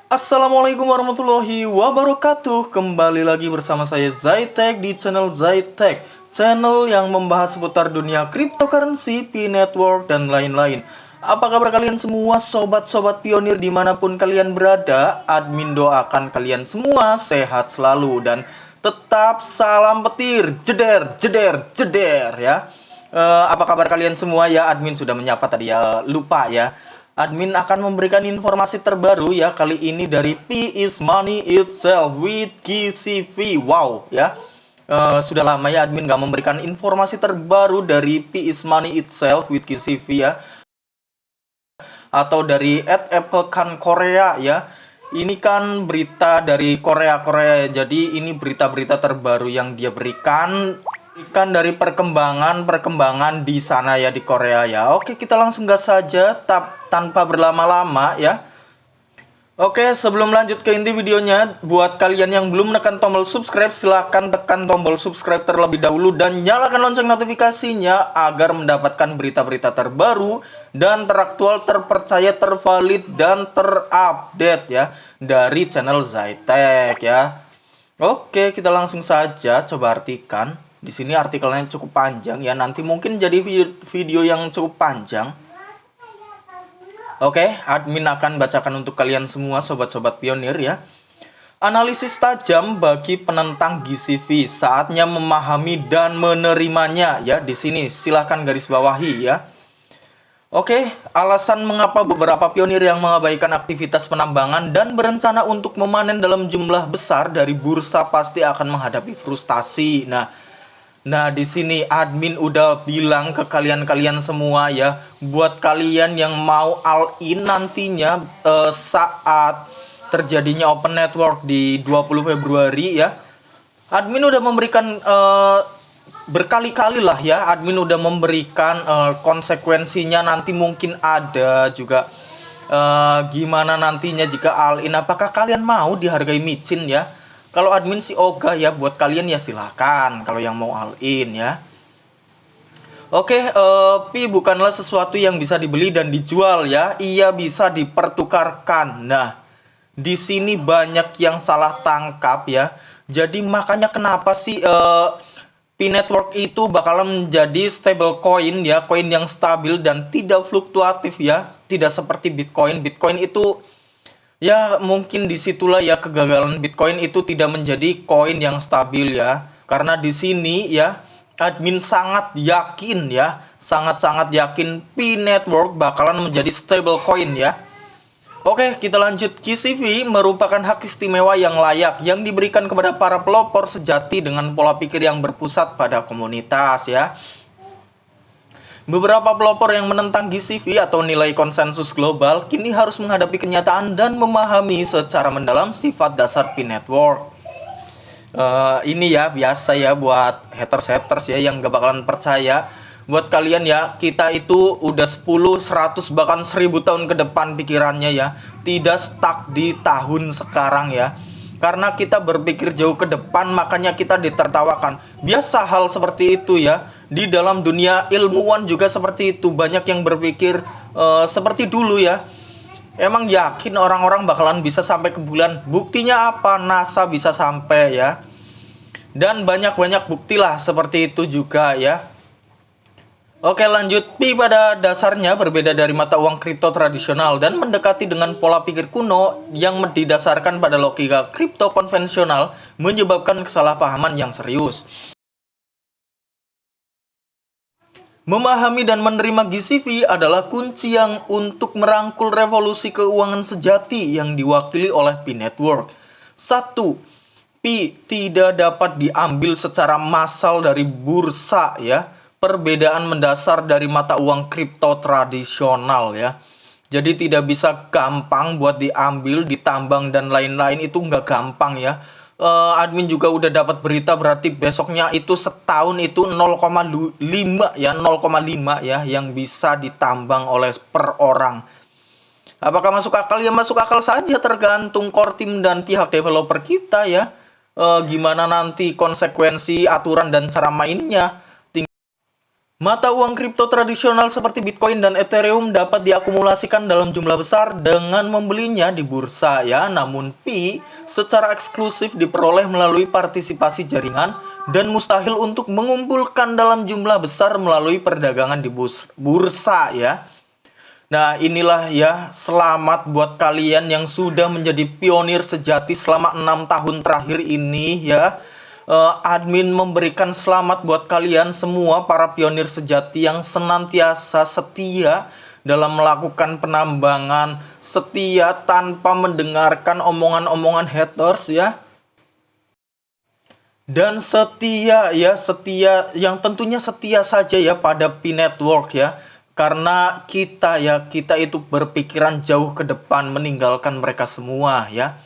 Assalamualaikum warahmatullahi wabarakatuh. Kembali lagi bersama saya Zaitek di channel Zaitek, channel yang membahas seputar dunia cryptocurrency, P-Network, dan lain-lain. Apa kabar kalian semua sobat-sobat pionir dimanapun kalian berada? Admin doakan kalian semua sehat selalu dan tetap salam petir, jeder, jeder, jeder ya. Apa kabar kalian semua ya? Admin sudah menyapa tadi ya, lupa ya. Admin akan memberikan informasi terbaru ya, kali ini dari P is Money Itself with KCV. Wow ya, sudah lama ya admin gak memberikan informasi terbaru dari P is Money Itself with KCV ya, atau dari @applecan Korea ya. Ini kan berita dari Korea, jadi ini berita-berita terbaru yang dia berikan dari perkembangan di sana ya, di Korea ya. Oke, kita langsung gas saja tanpa berlama-lama ya. Oke, sebelum lanjut ke inti videonya, buat kalian yang belum menekan tombol subscribe, silahkan tekan tombol subscribe terlebih dahulu dan nyalakan lonceng notifikasinya agar mendapatkan berita-berita terbaru dan teraktual, terpercaya, tervalid, dan terupdate ya dari channel Zaitek ya. Oke, kita langsung saja coba artikan. Di sini artikelnya cukup panjang ya, nanti mungkin jadi video yang cukup panjang. Oke, admin akan bacakan untuk kalian semua sobat-sobat pionir ya. Analisis tajam bagi penentang GCV, saatnya memahami dan menerimanya ya. Di sini silahkan garis bawahi ya. Oke, alasan mengapa beberapa pionir yang mengabaikan aktivitas penambangan dan berencana untuk memanen dalam jumlah besar dari bursa pasti akan menghadapi frustasi. Nah, di sini admin udah bilang ke kalian semua ya, buat kalian yang mau all in nantinya saat terjadinya open network di 20 Februari ya. Admin udah memberikan berkali-kali lah ya, admin udah memberikan konsekuensinya, nanti mungkin ada juga gimana nantinya jika all in. Apakah kalian mau dihargai micin ya? Kalau admin sih ogah ya, buat kalian ya silahkan kalau yang mau all in ya. Oke, Pi bukanlah sesuatu yang bisa dibeli dan dijual ya, ia bisa dipertukarkan. Nah, di sini banyak yang salah tangkap ya. Jadi makanya kenapa sih P-Network itu bakalan menjadi stable coin ya, koin yang stabil dan tidak fluktuatif ya, tidak seperti Bitcoin. Bitcoin itu ya mungkin disitulah ya kegagalan Bitcoin itu tidak menjadi koin yang stabil ya. Karena di sini ya admin sangat yakin ya, sangat-sangat yakin P-Network bakalan menjadi stable coin ya. Oke, kita lanjut. KCV merupakan hak istimewa yang layak yang diberikan kepada para pelopor sejati dengan pola pikir yang berpusat pada komunitas ya. Beberapa pelopor yang menentang GCV atau nilai konsensus global kini harus menghadapi kenyataan dan memahami secara mendalam sifat dasar P-Network. Ini ya biasa ya buat haters ya yang gak bakalan percaya. Buat kalian ya, kita itu udah 10, 100 bahkan 1000 tahun ke depan pikirannya ya, tidak stuck di tahun sekarang ya. Karena kita berpikir jauh ke depan, makanya kita ditertawakan. Biasa hal seperti itu ya. Di dalam dunia ilmuwan juga seperti itu. Banyak yang berpikir seperti dulu ya. Emang yakin orang-orang bakalan bisa sampai ke bulan? Buktinya apa? NASA bisa sampai ya. Dan banyak-banyak buktilah seperti itu juga ya. Oke, lanjut. Pi pada dasarnya berbeda dari mata uang kripto tradisional dan mendekati dengan pola pikir kuno yang didasarkan pada logika kripto konvensional, menyebabkan kesalahpahaman yang serius. Memahami dan menerima GCV adalah kunci yang untuk merangkul revolusi keuangan sejati yang diwakili oleh P-Network. 1. Pi tidak dapat diambil secara massal dari bursa ya. Perbedaan mendasar dari mata uang kripto tradisional ya. Jadi tidak bisa gampang buat diambil, ditambang dan lain-lain, itu nggak gampang ya. Admin juga udah dapat berita, berarti besoknya itu setahun itu 0,5 ya, 0,5 ya yang bisa ditambang oleh per orang. Apakah masuk akal? Ya masuk akal saja, tergantung core team dan pihak developer kita ya. Gimana nanti konsekuensi, aturan dan cara mainnya. Mata uang kripto tradisional seperti Bitcoin dan Ethereum dapat diakumulasikan dalam jumlah besar dengan membelinya di bursa ya. Namun Pi secara eksklusif diperoleh melalui partisipasi jaringan dan mustahil untuk mengumpulkan dalam jumlah besar melalui perdagangan di bursa ya. Nah, inilah ya, selamat buat kalian yang sudah menjadi pionir sejati selama 6 tahun terakhir ini ya. Admin memberikan selamat buat kalian semua para pionir sejati yang senantiasa setia dalam melakukan penambangan, setia tanpa mendengarkan omongan-omongan haters ya. Dan setia ya, setia yang tentunya setia saja ya pada Pi Network ya. Karena kita itu berpikiran jauh ke depan meninggalkan mereka semua ya.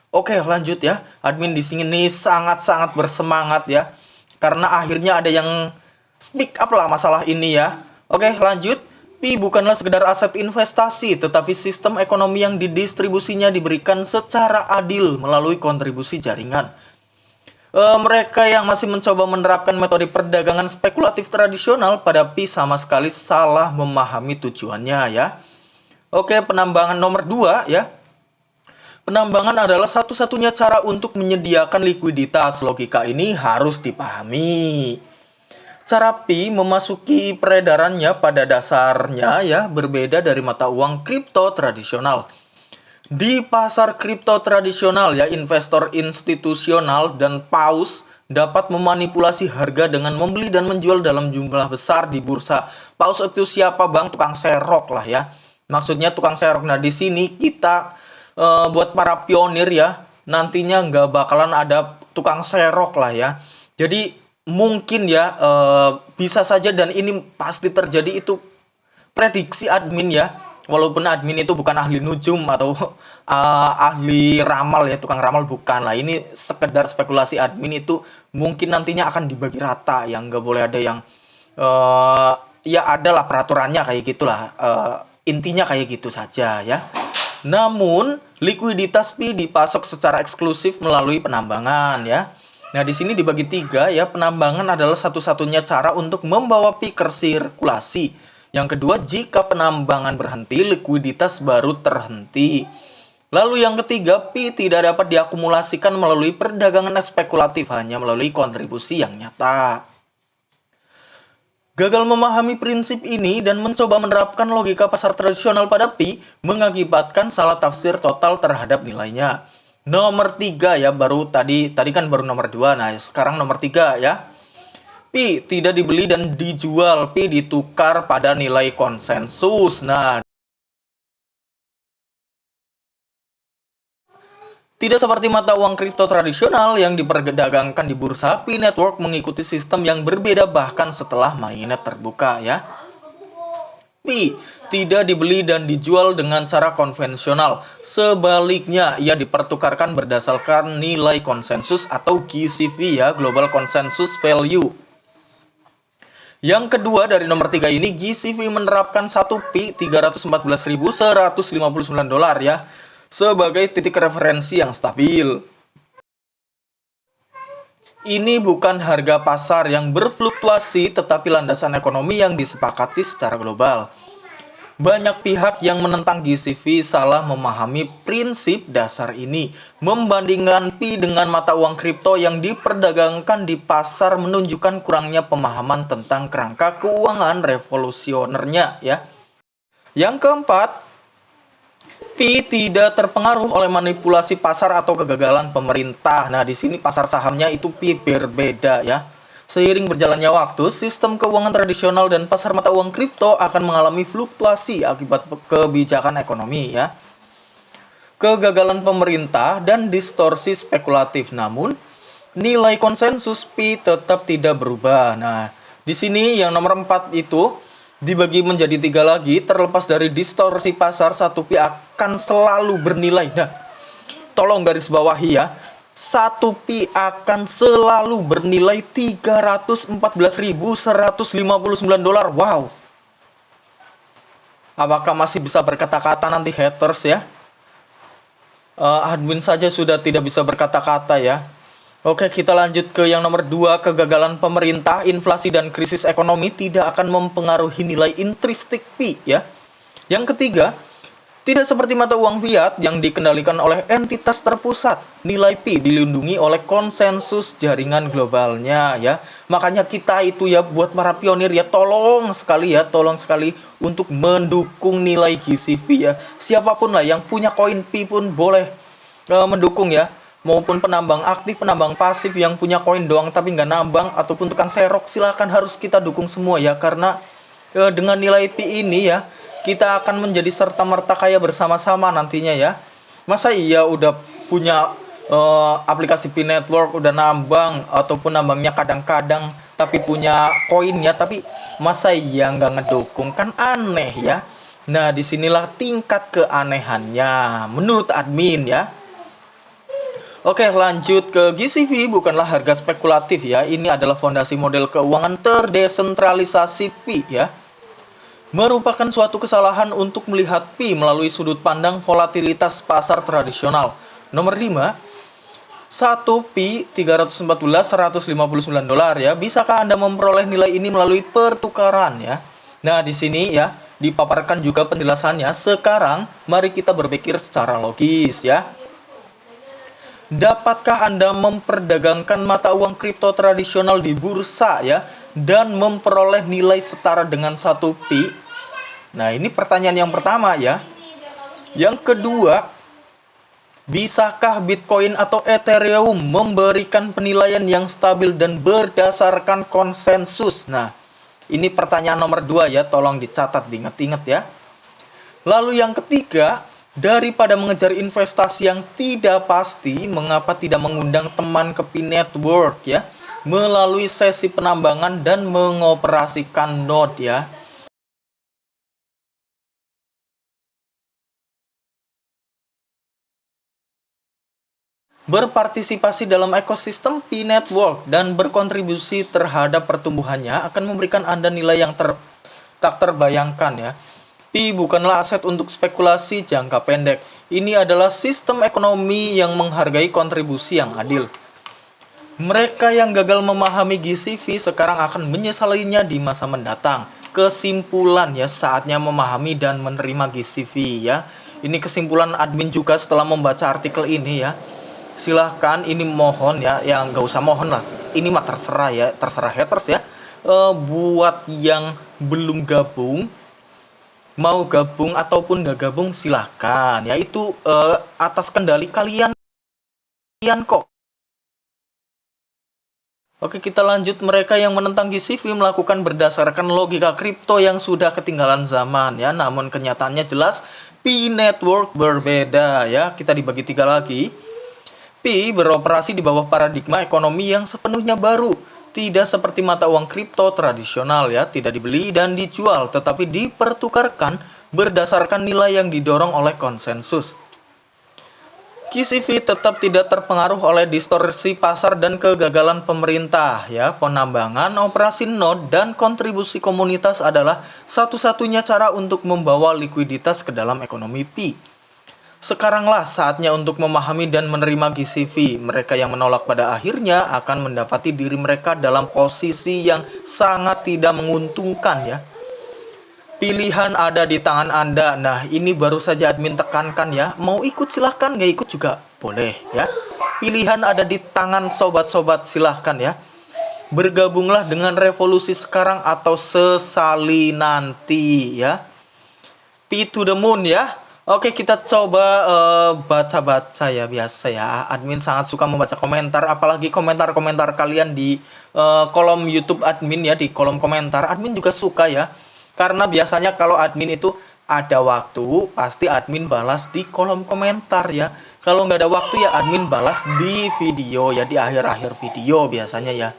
Oke, lanjut ya. Admin di sini sangat-sangat bersemangat ya. Karena akhirnya ada yang speak up lah masalah ini ya. Oke, lanjut. Pi bukanlah sekedar aset investasi, tetapi sistem ekonomi yang didistribusinya diberikan secara adil melalui kontribusi jaringan. Mereka yang masih mencoba menerapkan metode perdagangan spekulatif tradisional pada Pi sama sekali salah memahami tujuannya ya. Oke, penambangan nomor 2 ya. Penambangan adalah satu-satunya cara untuk menyediakan likuiditas. Logika ini harus dipahami. Cara Pi memasuki peredarannya pada dasarnya ya berbeda dari mata uang kripto tradisional. Di pasar kripto tradisional ya, investor institusional dan paus dapat memanipulasi harga dengan membeli dan menjual dalam jumlah besar di bursa. Paus itu siapa, Bang? Tukang serok lah ya. Maksudnya tukang serok. Nah, di sini kita buat para pionir ya, nantinya nggak bakalan ada tukang serok lah ya. Jadi mungkin ya bisa saja, dan ini pasti terjadi, itu prediksi admin ya. Walaupun admin itu bukan ahli nujum atau ahli ramal ya, tukang ramal bukan lah. Ini sekedar spekulasi admin, itu mungkin nantinya akan dibagi rata, yang nggak boleh ada yang ya adalah peraturannya kayak gitulah. Intinya kayak gitu saja ya. Namun, likuiditas Pi dipasok secara eksklusif melalui penambangan ya. Nah, di sini dibagi 3 ya. Penambangan adalah satu-satunya cara untuk membawa Pi ke sirkulasi. Yang kedua, jika penambangan berhenti, likuiditas baru terhenti. Lalu yang ketiga, Pi tidak dapat diakumulasikan melalui perdagangan spekulatif, hanya melalui kontribusi yang nyata. Gagal memahami prinsip ini dan mencoba menerapkan logika pasar tradisional pada Pi mengakibatkan salah tafsir total terhadap nilainya. Nomor 3 ya, tadi kan baru nomor 2, nah sekarang nomor 3 ya. Pi tidak dibeli dan dijual, Pi ditukar pada nilai konsensus. Nah, tidak seperti mata uang kripto tradisional yang diperdagangkan di bursa, Pi Network mengikuti sistem yang berbeda bahkan setelah mainnet terbuka ya. Pi tidak dibeli dan dijual dengan cara konvensional. Sebaliknya, ia dipertukarkan berdasarkan nilai konsensus atau GCV ya, Global Consensus Value. Yang kedua dari nomor 3 ini, GCV menerapkan 1 Pi $314.159 ya, sebagai titik referensi yang stabil. Ini bukan harga pasar yang berfluktuasi, tetapi landasan ekonomi yang disepakati secara global. Banyak pihak yang menentang GCV salah memahami prinsip dasar ini. Membandingkan Pi dengan mata uang kripto yang diperdagangkan di pasar menunjukkan kurangnya pemahaman tentang kerangka keuangan revolusionernya ya. Yang keempat, Pi tidak terpengaruh oleh manipulasi pasar atau kegagalan pemerintah. Nah, di sini pasar sahamnya itu Pi berbeda ya. Seiring berjalannya waktu, sistem keuangan tradisional dan pasar mata uang kripto akan mengalami fluktuasi akibat kebijakan ekonomi ya. Kegagalan pemerintah dan distorsi spekulatif. Namun, nilai konsensus Pi tetap tidak berubah. Nah, di sini yang nomor 4 itu dibagi menjadi 3 lagi. Terlepas dari distorsi pasar, 1 Pi akan selalu bernilai. Nah, tolong garis bawahi ya, 1 Pi akan selalu bernilai $314.159. Wow. Apakah masih bisa berkata-kata nanti haters ya? Admin saja sudah tidak bisa berkata-kata ya. Oke, kita lanjut ke yang nomor 2, kegagalan pemerintah, inflasi dan krisis ekonomi tidak akan mempengaruhi nilai intrinsic Pi ya. Yang ketiga, tidak seperti mata uang fiat yang dikendalikan oleh entitas terpusat, nilai Pi dilindungi oleh konsensus jaringan globalnya ya. Makanya kita itu ya buat para pionir ya tolong sekali untuk mendukung nilai GCV ya. Siapapun lah yang punya koin Pi pun boleh mendukung ya. Maupun penambang aktif, penambang pasif yang punya koin doang tapi nggak nambang, ataupun tukang serok, silakan harus kita dukung semua ya. Karena dengan nilai Pi ini ya, kita akan menjadi serta-merta kaya bersama-sama nantinya ya. Masa iya udah punya aplikasi Pi Network, udah nambang, ataupun nambangnya kadang-kadang, tapi punya koinnya, tapi masa iya nggak ngedukung? Kan aneh ya. Nah, disinilah tingkat keanehannya menurut admin ya. Oke, lanjut ke GCV, bukanlah harga spekulatif ya. Ini adalah fondasi model keuangan terdesentralisasi Pi ya. Merupakan suatu kesalahan untuk melihat Pi melalui sudut pandang volatilitas pasar tradisional. Nomor 5, 1 Pi 314 $159 ya. Bisakah Anda memperoleh nilai ini melalui pertukaran ya? Nah, di sini ya dipaparkan juga penjelasannya. Sekarang mari kita berpikir secara logis ya. Dapatkah Anda memperdagangkan mata uang kripto tradisional di bursa ya dan memperoleh nilai setara dengan 1 Pi? Nah, ini pertanyaan yang pertama ya. Yang kedua, bisakah Bitcoin atau Ethereum memberikan penilaian yang stabil dan berdasarkan konsensus? Nah, ini pertanyaan nomor 2 ya, tolong dicatat, diingat-ingat ya. Lalu yang ketiga, daripada mengejar investasi yang tidak pasti, mengapa tidak mengundang teman ke Pi Network ya, melalui sesi penambangan dan mengoperasikan node ya. Berpartisipasi dalam ekosistem Pi Network dan berkontribusi terhadap pertumbuhannya akan memberikan Anda nilai yang tak terbayangkan ya. Pi bukanlah aset untuk spekulasi jangka pendek. Ini adalah sistem ekonomi yang menghargai kontribusi yang adil. Mereka yang gagal memahami GCV sekarang akan menyesalinya di masa mendatang. Kesimpulan ya, saatnya memahami dan menerima GCV ya. Ini kesimpulan admin juga setelah membaca artikel ini ya. Silahkan, ini mohon ya, yang nggak usah mohon lah. Ini mah terserah ya, terserah haters ya. Buat yang belum gabung, mau gabung ataupun nggak gabung silahkan ya, itu atas kendali kalian kok. Oke, kita lanjut. Mereka yang menentang GCV melakukan berdasarkan logika kripto yang sudah ketinggalan zaman ya, namun kenyataannya jelas Pi Network berbeda ya. Kita dibagi 3 lagi. Pi beroperasi di bawah paradigma ekonomi yang sepenuhnya baru. Tidak seperti mata uang kripto tradisional ya, tidak dibeli dan dijual, tetapi dipertukarkan berdasarkan nilai yang didorong oleh konsensus. GCV tetap tidak terpengaruh oleh distorsi pasar dan kegagalan pemerintah ya. Penambangan, operasi node, dan kontribusi komunitas adalah satu-satunya cara untuk membawa likuiditas ke dalam ekonomi Pi. Sekaranglah saatnya untuk memahami dan menerima GCV. Mereka yang menolak pada akhirnya akan mendapati diri mereka dalam posisi yang sangat tidak menguntungkan ya. Pilihan ada di tangan Anda. Nah, ini baru saja admin tekankan ya. Mau ikut silahkan, nggak ikut juga boleh ya. Pilihan ada di tangan sobat-sobat, silahkan ya. Bergabunglah dengan revolusi sekarang atau sesali nanti ya. Pi to the moon ya. Oke, kita coba baca-baca ya, biasa ya. Admin sangat suka membaca komentar, apalagi komentar-komentar kalian di kolom YouTube admin ya, di kolom komentar. Admin juga suka ya, karena biasanya kalau admin itu ada waktu, pasti admin balas di kolom komentar ya. Kalau nggak ada waktu ya admin balas di video ya, di akhir-akhir video biasanya ya.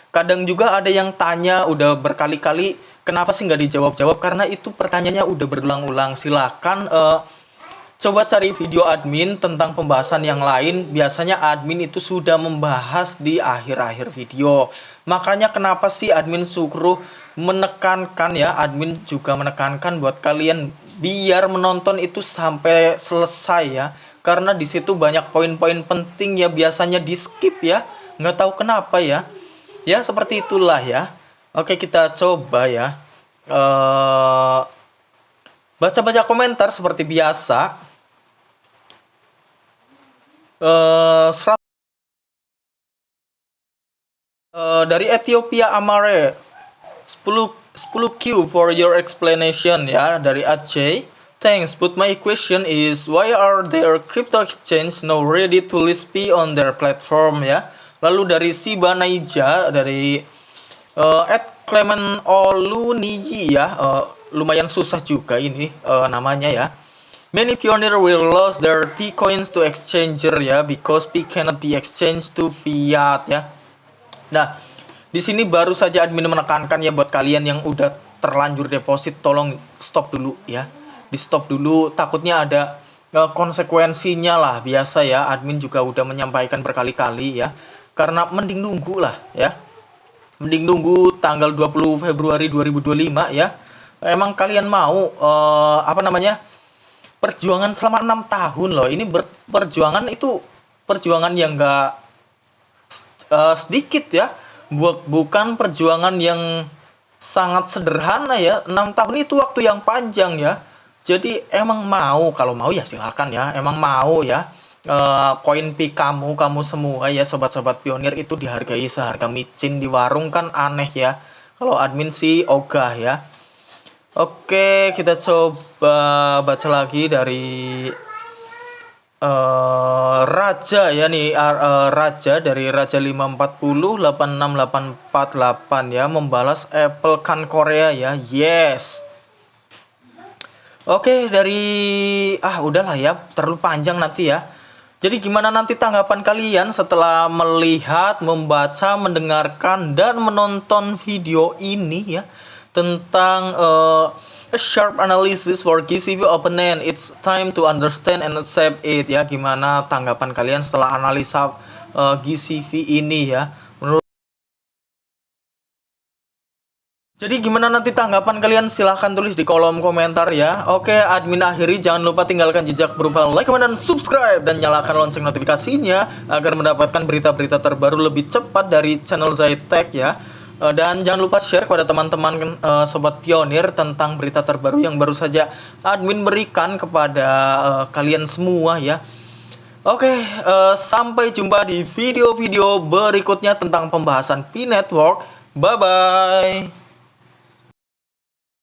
Kadang juga ada yang tanya udah berkali-kali, kenapa sih nggak dijawab-jawab? Karena itu pertanyaannya udah berulang-ulang. Silakan Coba cari video admin tentang pembahasan yang lain. Biasanya admin itu sudah membahas di akhir-akhir video. Makanya kenapa sih admin suruh menekankan ya, admin juga menekankan buat kalian biar menonton itu sampai selesai ya. Karena di situ banyak poin-poin penting ya, biasanya di skip ya. Nggak tahu kenapa ya. Ya seperti itulah ya. Oke, kita coba ya. Baca-baca komentar seperti biasa. Dari Ethiopia Amare 10 Q for your explanation ya, dari Aceh. Thanks, but my question is why are there crypto exchange now ready to list P on their platform ya. Lalu dari Siba Naija, dari Clement Oluniji ya, lumayan susah juga ini namanya ya. Many pioneer will lose their P coins to exchanger ya, because P cannot be exchanged to fiat ya. Nah, di sini baru saja admin menekankan ya, buat kalian yang udah terlanjur deposit, tolong stop dulu ya. Di stop dulu, takutnya ada konsekuensinya lah. Biasa ya, admin juga udah menyampaikan berkali-kali ya. Karena mending nunggu lah ya. Mending nunggu tanggal 20 Februari 2025 ya. Emang kalian mau perjuangan selama 6 tahun loh. Ini perjuangan itu perjuangan yang enggak sedikit ya. Bukan perjuangan yang sangat sederhana ya. 6 tahun itu waktu yang panjang ya. Jadi emang mau, kalau mau ya silakan ya. Emang mau ya. Koin P kamu semua ya, sobat-sobat pionir itu dihargai seharga micin di warung kan aneh ya. Kalau admin sih ogah ya. Oke, kita coba baca lagi dari Raja ya nih, Raja dari Raja 540 86848 ya, membalas Apple kan Korea ya. Yes. Oke, dari udahlah ya, terlalu panjang nanti ya. Jadi gimana nanti tanggapan kalian setelah melihat, membaca, mendengarkan dan menonton video ini ya, tentang a sharp analysis for GCV opponent. It's time to understand and accept it ya. Gimana tanggapan kalian setelah analisa GCV ini ya? Jadi gimana nanti tanggapan kalian? Silahkan tulis di kolom komentar ya. Oke, admin akhiri, jangan lupa tinggalkan jejak berupa like, comment, dan subscribe, dan nyalakan lonceng notifikasinya agar mendapatkan berita-berita terbaru lebih cepat dari channel Zaytech ya. Dan jangan lupa share kepada teman-teman sobat pionir tentang berita terbaru yang baru saja admin berikan kepada kalian semua ya. Oke, sampai jumpa di video-video berikutnya tentang pembahasan P Network. Bye bye.